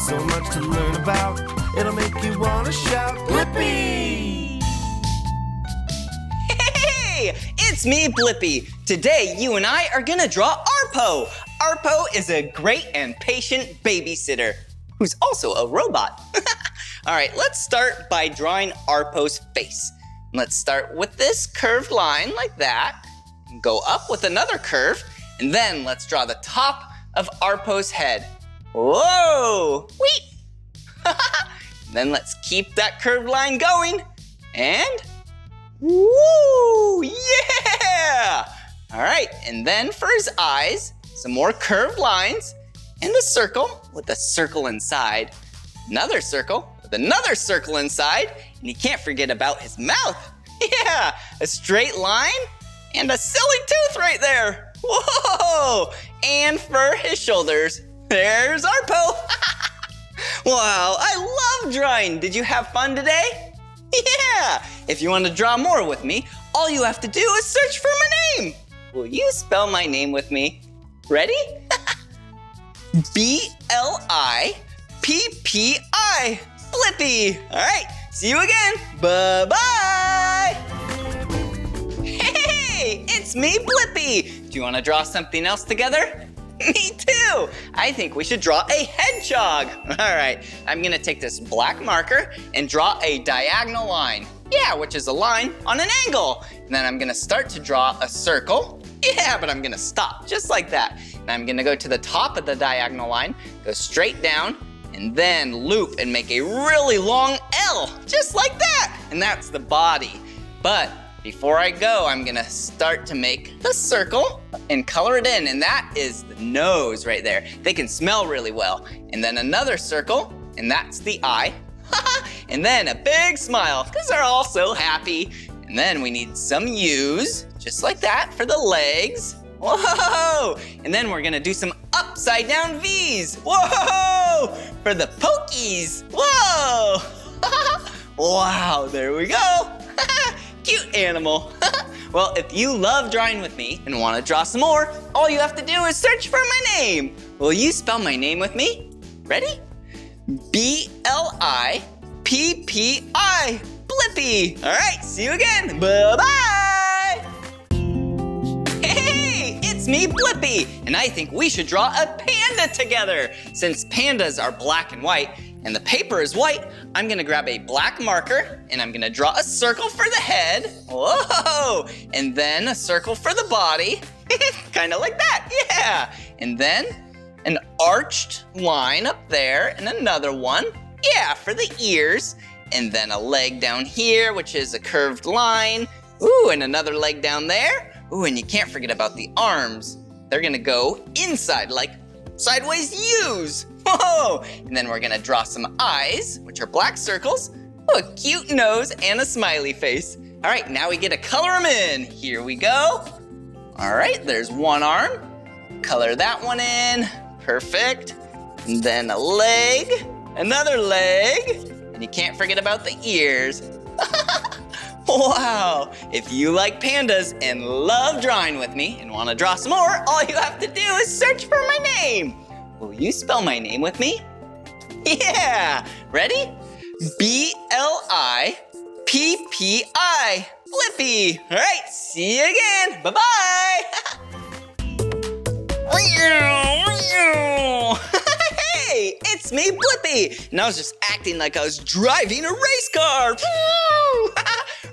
so much to learn about. It'll make you want to shout, Blippi! Hey, it's me, Blippi. Today, you and I are gonna draw Arpo. Arpo is a great and patient babysitter who's also a robot. All right, let's start by drawing Arpo's face. Let's start with this curved line like that, go up with another curve, and then let's draw the top of Arpo's head. Whoa, whee! Then let's keep that curved line going, and woo, yeah! All right, and then for his eyes, some more curved lines, and a circle with a circle inside, another circle with another circle inside, and you can't forget about his mouth. Yeah, a straight line and a silly tooth right there. Whoa! And for his shoulders, there's Arpo. Wow, I love drawing. Did you have fun today? Yeah! If you want to draw more with me, all you have to do is search for my name. Will you spell my name with me? Ready? B-L-I-P-P-I. Blippi. All right, see you again. Bye-bye. Hey, it's me, Blippi. Do you want to draw something else together? Me too. I think we should draw a hedgehog. All right, I'm gonna take this black marker and draw a diagonal line. Yeah, which is a line on an angle. And then I'm gonna start to draw a circle. Yeah, but I'm gonna stop just like that. And I'm gonna go to the top of the diagonal line, go straight down, and then loop and make a really long L, just like that. And that's the body. But before I go, I'm gonna start to make the circle and color it in, and that is the nose right there. They can smell really well. And then another circle, and that's the eye. And then a big smile, because they're all so happy. And then we need some U's, just like that, for the legs. Whoa! And then we're gonna do some upside down V's. Whoa! For the pokies. Whoa! Wow, there we go. Cute animal. Well, if you love drawing with me and want to draw some more, all you have to do is search for my name. Will you spell my name with me? Ready? B-L-I-P-P-I. Blippi. All right, see you again. Bye-bye. Hey, it's me, Blippi, and I think we should draw a panda together. Since pandas are black and white, and the paper is white, I'm gonna grab a black marker and I'm gonna draw a circle for the head. Whoa! And then a circle for the body. Kind of like that, yeah. And then an arched line up there and another one, yeah, for the ears. And then a leg down here, which is a curved line. Ooh, and another leg down there. Ooh, and you can't forget about the arms. They're gonna go inside like sideways U's. Whoa! And then we're gonna draw some eyes, which are black circles. Oh, a cute nose and a smiley face. All right, now we get to color them in. Here we go. All right, there's one arm. Color that one in. Perfect. And then a leg, another leg. And you can't forget about the ears. Wow, if you like pandas and love drawing with me and want to draw some more, all you have to do is search for my name. Will you spell my name with me? Yeah, ready? B-L-I-P-P-I, Blippi. All right, see you again, bye-bye. Hey, it's me, Blippi, and I was just acting like I was driving a race car.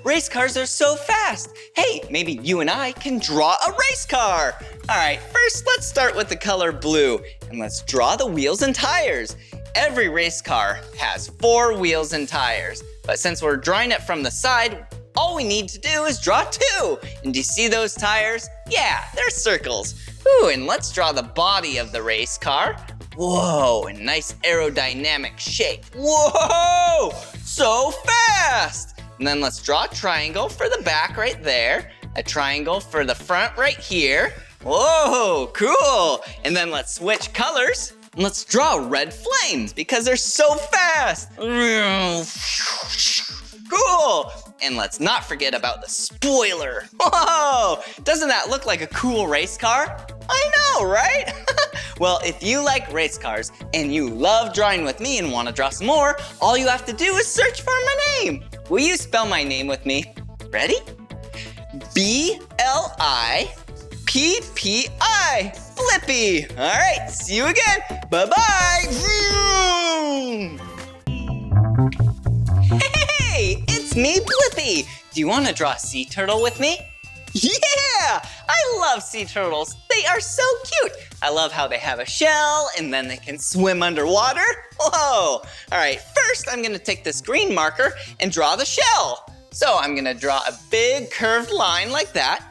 Race cars are so fast. Hey, maybe you and I can draw a race car. All right, first let's start with the color blue, and let's draw the wheels and tires. Every race car has 4 wheels and tires, but since we're drawing it from the side, all we need to do is draw 2. And do you see those tires? Yeah, they're circles. Ooh, and let's draw the body of the race car. Whoa, a nice aerodynamic shape. Whoa, so fast. And then let's draw a triangle for the back right there, a triangle for the front right here. Whoa, cool. And then let's switch colors. And let's draw red flames because they're so fast. Cool. And let's not forget about the spoiler. Whoa, doesn't that look like a cool race car? I know, right? Well, if you like race cars and you love drawing with me and want to draw some more, all you have to do is search for my name. Will you spell my name with me? Ready? B-L-I-P-P-I. Blippi. All right, see you again. Bye-bye. Hey, it's me, Blippi. Do you want to draw a sea turtle with me? Yeah, I love sea turtles. They are so cute. I love how they have a shell and then they can swim underwater. Whoa. All right, first I'm gonna take this green marker and draw the shell. So I'm gonna draw a big curved line like that,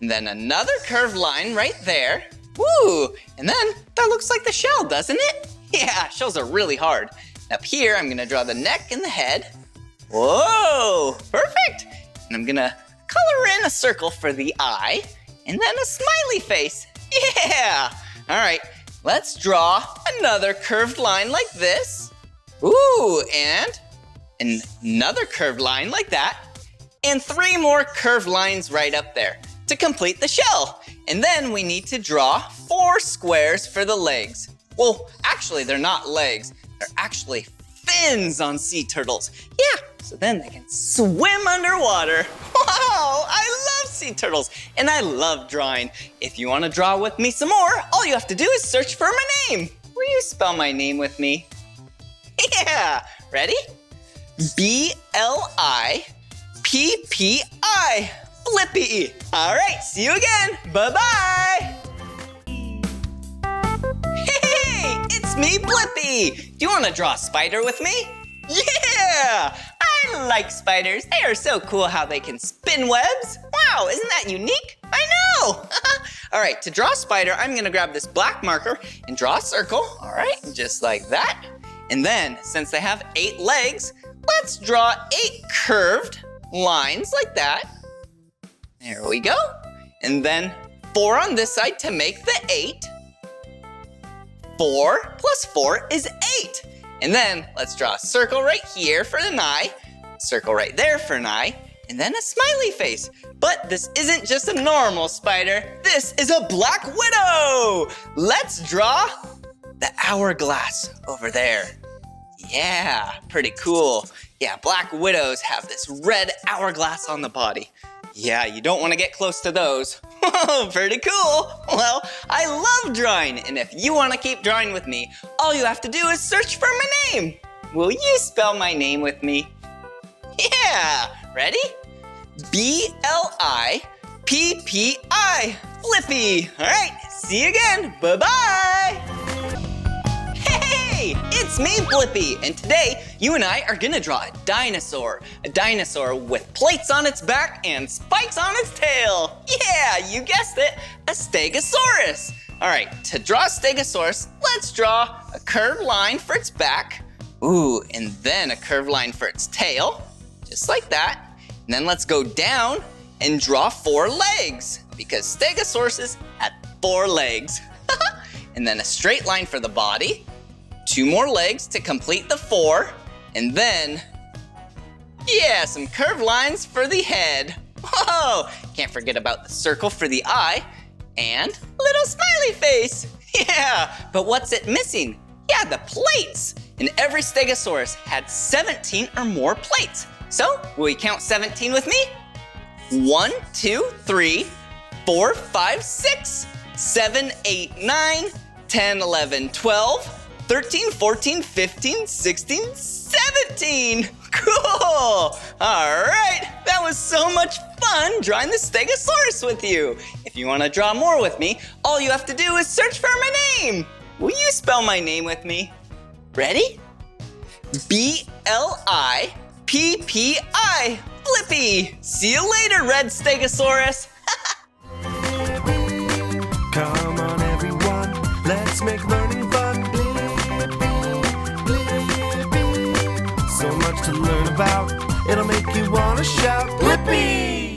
and then another curved line right there. Woo, and then that looks like the shell, doesn't it? Yeah, shells are really hard. Up here, I'm gonna draw the neck and the head. Whoa, perfect. And I'm gonna color in a circle for the eye, and then a smiley face. Yeah! All right, let's draw another curved line like this. Ooh, and another curved line like that, and 3 more curved lines right up there to complete the shell. And then we need to draw 4 squares for the legs. Well, actually, they're not legs. They're actually fins on sea turtles. Yeah, so then they can swim underwater. Wow, I love sea turtles, and I love drawing. If you want to draw with me some more, all you have to do is search for my name. Will you spell my name with me? Yeah, ready? B-L-I-P-P-I. Blippi. All right, see you again. Bye-bye. Hey, it's me, Blippi. Do you want to draw a spider with me? Yeah, I like spiders. They are so cool how they can spin webs. Wow, isn't that unique? I know. All right, to draw a spider, I'm gonna grab this black marker and draw a circle. All right, just like that. And then, since they have 8 legs, let's draw 8 curved lines like that. There we go. And then 4 on this side to make the 8. 4 plus 4 is 8. And then let's draw a circle right here for an eye, circle right there for an eye, and then a smiley face. But this isn't just a normal spider. This is a black widow. Let's draw the hourglass over there. Yeah, pretty cool. Yeah, black widows have this red hourglass on the body. Yeah, you don't want to get close to those. Pretty cool. Well, I love drawing, and if you want to keep drawing with me, all you have to do is search for my name. Will you spell my name with me? Yeah, ready? B-L-I-P-P-I. Blippi. All right, see you again. Bye-bye. Hey, it's me, Blippi, and today you and I are gonna draw a dinosaur with plates on its back and spikes on its tail. Yeah, you guessed it, a Stegosaurus. All right, to draw a Stegosaurus, let's draw a curved line for its back. Ooh, and then a curved line for its tail, just like that. And then let's go down and draw 4 legs, because Stegosauruses had 4 legs. And then a straight line for the body, 2 more legs to complete the 4, and then, yeah, some curved lines for the head. Whoa, can't forget about the circle for the eye, and a little smiley face. Yeah, but what's it missing? Yeah, the plates. And every Stegosaurus had 17 or more plates. So, will you count 17 with me? 1, 2, 3, 4, 5, 6, 7, 8, 9, 10, 11, 12, 13, 14, 15, 16, 17. Cool. All right, that was so much fun drawing the Stegosaurus with you. If you want to draw more with me, all you have to do is search for my name. Will you spell my name with me? Ready? B-L-I-P-P-I. Blippi. See you later, Red Stegosaurus. Come on, everyone, let's make learning fun. Blippi. So much to learn about, it'll make you want to shout, Blippi!